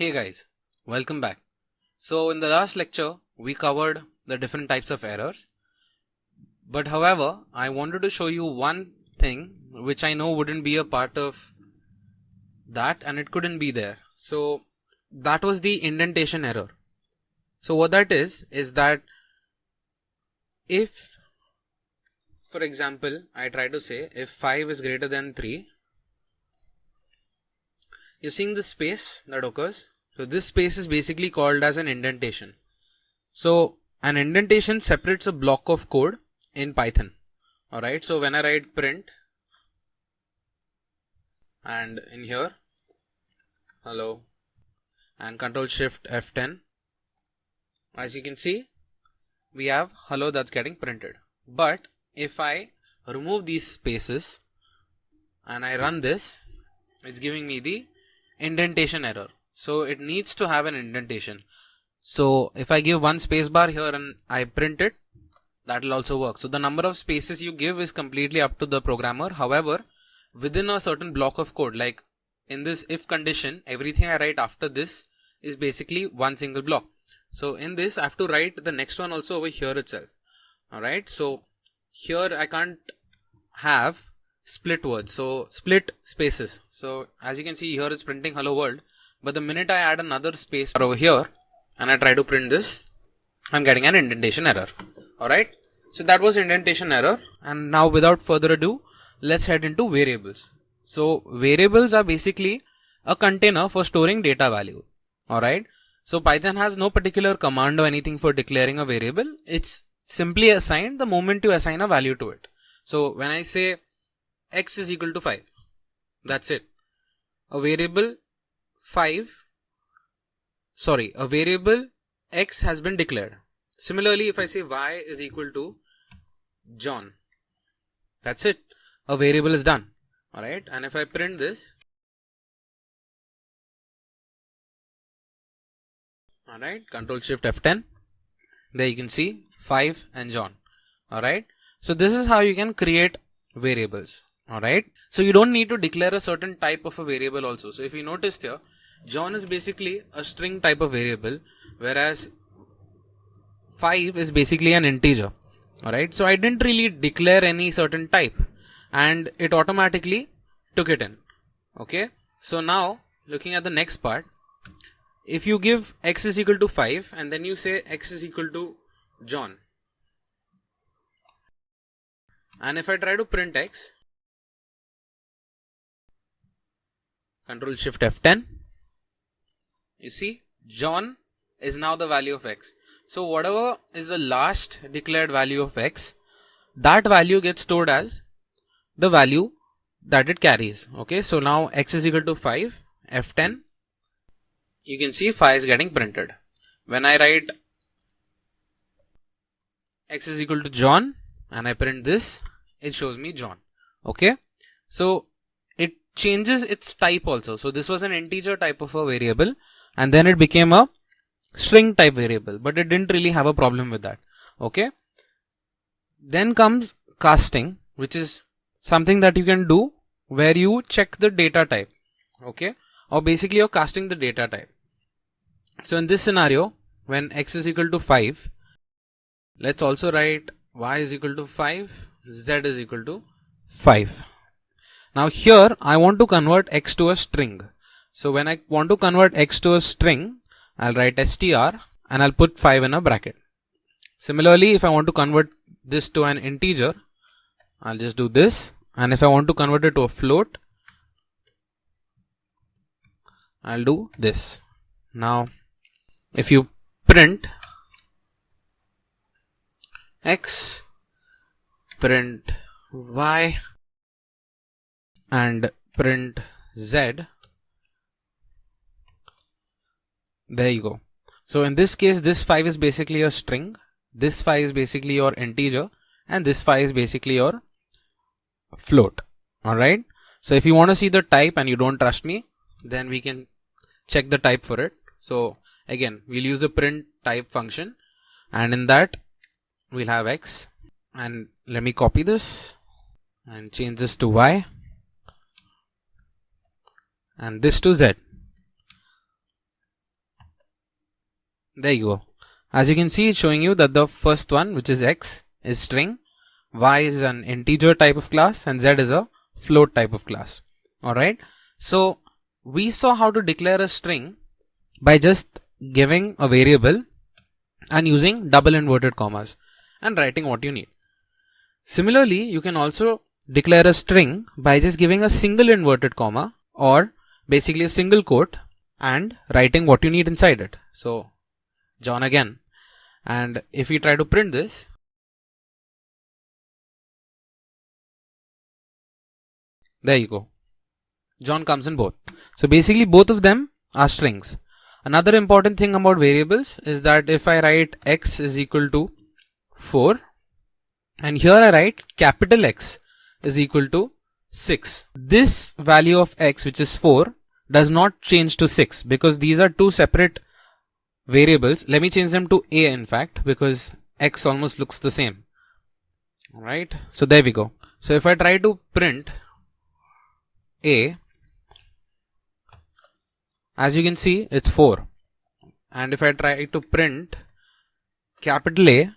Hey guys, welcome back. So in the last lecture, we covered the different types of errors. But however, I wanted to show you one thing which I know wouldn't be a part of that and it couldn't be there. So that was the indentation error. So what that is that if, for example, I try to say if 5 is greater than 3, you're seeing the space that occurs. So this space is basically called as an indentation. So an indentation separates a block of code in Python. Alright, so when I write print and in here hello and Control Shift F10, as you can see we have hello that's getting printed. But if I remove these spaces and I run this, it's giving me the indentation error. So it needs to have an indentation. So if I give one space bar here and I print it, that will also work. So the number of spaces you give is completely up to the programmer. However, within a certain block of code, like in this if condition, everything I write after this is basically one single block. So in this I have to write the next one also over here itself. Alright, so here I can't have split words, so split spaces. So as you can see here it's printing hello world, but the minute I add another space over here and I try to print this, I'm getting an indentation error. Alright, so that was indentation error. And now without further ado, let's head into variables. So variables are basically a container for storing data value. Alright, so Python has no particular command or anything for declaring a variable. It's simply assigned the moment you assign a value to it. So when I say x is equal to 5, that's it. A variable x has been declared. Similarly, if I say y is equal to John, that's it. A variable is done. Alright, and if I print this, alright, Control Shift F10, there you can see 5 and John. Alright, so this is how you can create variables. Alright, so you don't need to declare a certain type of a variable also. So if you noticed here, John is basically a string type of variable, whereas 5 is basically an integer. Alright, so I didn't really declare any certain type and it automatically took it in. Okay, so now looking at the next part, if you give x is equal to 5 and then you say x is equal to John, and if I try to print x, Control Shift F10, you see John is now the value of x. So whatever is the last declared value of x, that value gets stored as the value that it carries. Okay, so now x is equal to 5, F10, you can see 5 is getting printed. When I write x is equal to John and I print this, it shows me John. Okay, so it changes its type also. So this was an integer type of a variable and then it became a string type variable, but it didn't really have a problem with that. Okay, then comes casting, which is something that you can do where you check the data type. Okay, or basically you're casting the data type. So in this scenario, when x is equal to 5, let's also write y is equal to 5, z is equal to 5. Now here I want to convert x to a string. So when I want to convert x to a string, I'll write str and I'll put 5 in a bracket. Similarly, if I want to convert this to an integer, I'll just do this, and if I want to convert it to a float, I'll do this. Now if you print x, print y and print z, there you go. So in this case, this 5 is basically a string, this 5 is basically your integer, and this 5 is basically your float. Alright, so if you want to see the type and you don't trust me, then we can check the type for it. So again, we'll use the print type function, and in that we'll have x, and let me copy this and change this to y and this to z. There you go. As you can see, it's showing you that the first one, which is X, is string, Y is an integer type of class, and Z is a float type of class. Alright. So we saw how to declare a string by just giving a variable and using double inverted commas and writing what you need. Similarly, you can also declare a string by just giving a single inverted comma or basically a single quote and writing what you need inside it. So John again, and if we try to print this, there you go. John comes in both. So basically both of them are strings. Another important thing about variables is that if I write X is equal to 4 and here I write capital X is equal to 6. This value of X, which is 4, does not change to 6 because these are two separate variables. Let me change them to A in fact, because X almost looks the same. Alright, so there we go. So if I try to print A, as you can see, it's 4. And if I try to print capital A,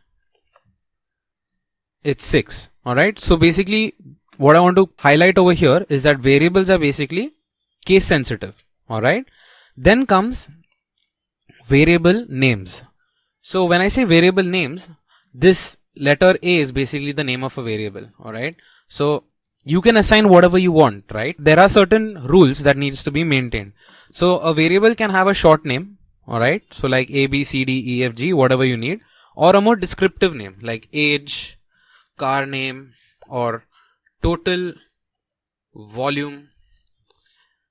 it's 6. Alright, so basically what I want to highlight over here is that variables are basically case sensitive. Alright, then comes variable names. So when I say variable names, this letter A is basically the name of a variable. Alright, so you can assign whatever you want, right? There are certain rules that needs to be maintained. So a variable can have a short name, alright? So like A, B, C, D, E, F, G, whatever you need, or a more descriptive name like age, car name, or total volume.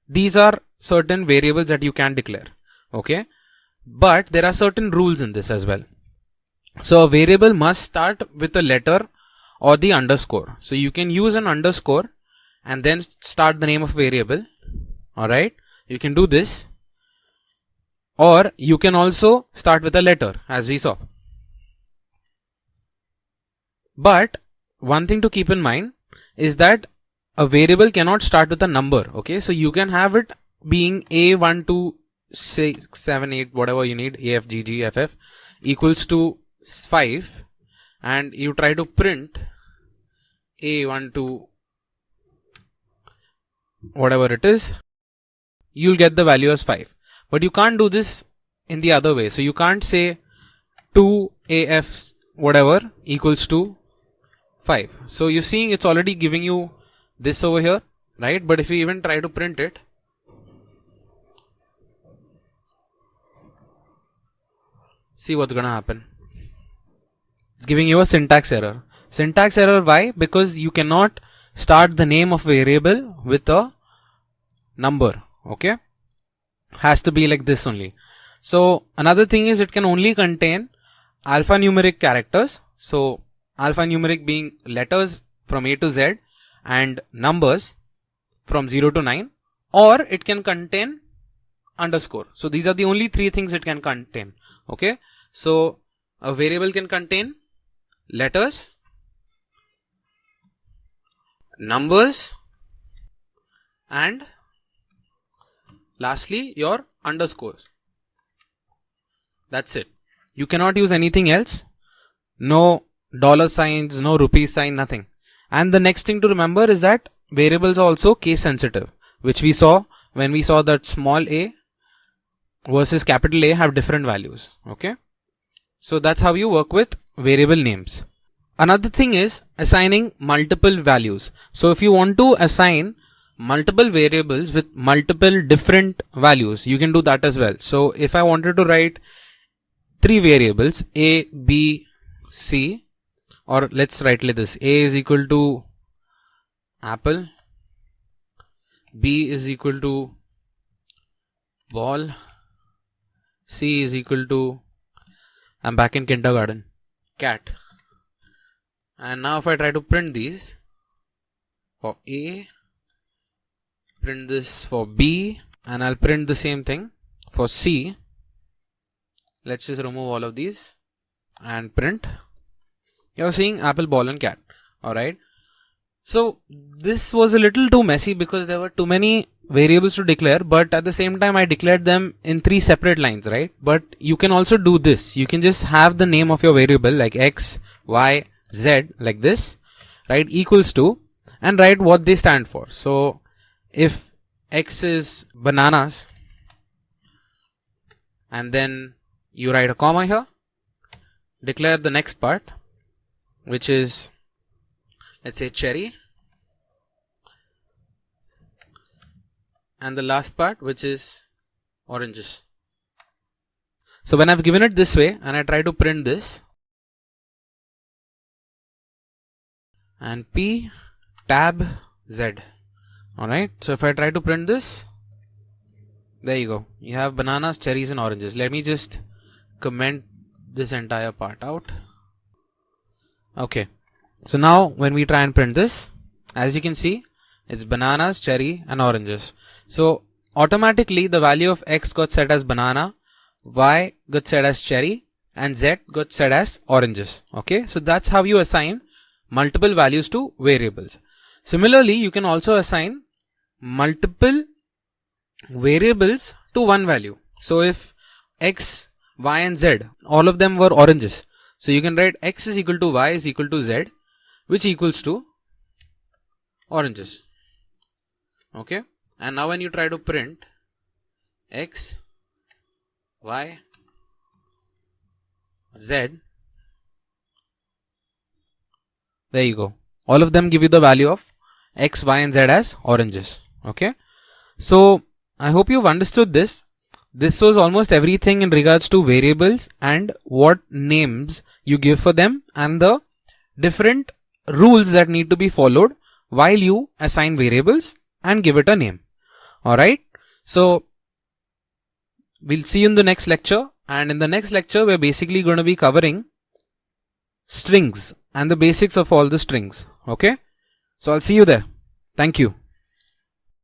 These are certain variables that you can declare, okay? But there are certain rules in this as well. So a variable must start with a letter or the underscore. So you can use an underscore and then start the name of variable. Alright, you can do this, or you can also start with a letter as we saw. But one thing to keep in mind is that a variable cannot start with a number. Okay, so you can have it being A1, 2, 6, 7, 8, whatever you need, A, F, G, G, F, F equals to 5, and you try to print A1, 2, whatever it is, you'll get the value as 5. But you can't do this in the other way. So you can't say 2AF whatever equals to 5. So you're seeing it's already giving you this over here, right? But if you even try to print it, see what's gonna happen. It's giving you a syntax error. Syntax error, why? Because you cannot start the name of variable with a number. Okay, has to be like this only. So another thing is it can only contain alphanumeric characters. So alphanumeric being letters from A to Z and numbers from 0 to 9, or it can contain underscore. So these are the only three things it can contain. Okay, so a variable can contain letters, numbers, and lastly your underscores. That's it. You cannot use anything else. No dollar signs, no rupee sign, nothing. And the next thing to remember is that variables are also case sensitive, which we saw when we saw that small a versus capital A have different values. Okay, so that's how you work with variable names. Another thing is assigning multiple values. So if you want to assign multiple variables with multiple different values, you can do that as well. So if I wanted to write 3 variables A, B, C, or let's write like this: A is equal to apple, B is equal to ball, C is equal to, I'm back in kindergarten, cat. And now if I try to print these for A, print this for B, and I'll print the same thing for C. Let's just remove all of these and print. You're seeing apple, ball, and cat. Alright. So this was a little too messy because there were too many variables to declare, but at the same time I declared them in 3 separate lines, right? But you can also do this. You can just have the name of your variable like x, y, z like this, right, equals to, and write what they stand for. So if x is bananas, and then you write a comma here, declare the next part, which is, let's say, cherry, and the last part, which is oranges. So when I've given it this way and I try to print this, and p tab z, alright, so if I try to print this, there you go, you have bananas, cherries and oranges. Let me just comment this entire part out. Okay, so now when we try and print this, as you can see, it's bananas, cherry and oranges. So automatically the value of x got set as banana, y got set as cherry, and z got set as oranges. Okay, so that's how you assign multiple values to variables. Similarly, you can also assign multiple variables to one value. So if x, y and z, all of them were oranges, so you can write x is equal to y is equal to z, which equals to oranges. Okay, and now when you try to print x, y, z, there you go, all of them give you the value of x, y and z as oranges. Okay, so I hope you've understood this. This was almost everything in regards to variables and what names you give for them and the different rules that need to be followed while you assign variables and give it a name. Alright, so we'll see you in the next lecture, and in the next lecture we're basically going to be covering strings and the basics of all the strings. Okay, so I'll see you there. Thank you.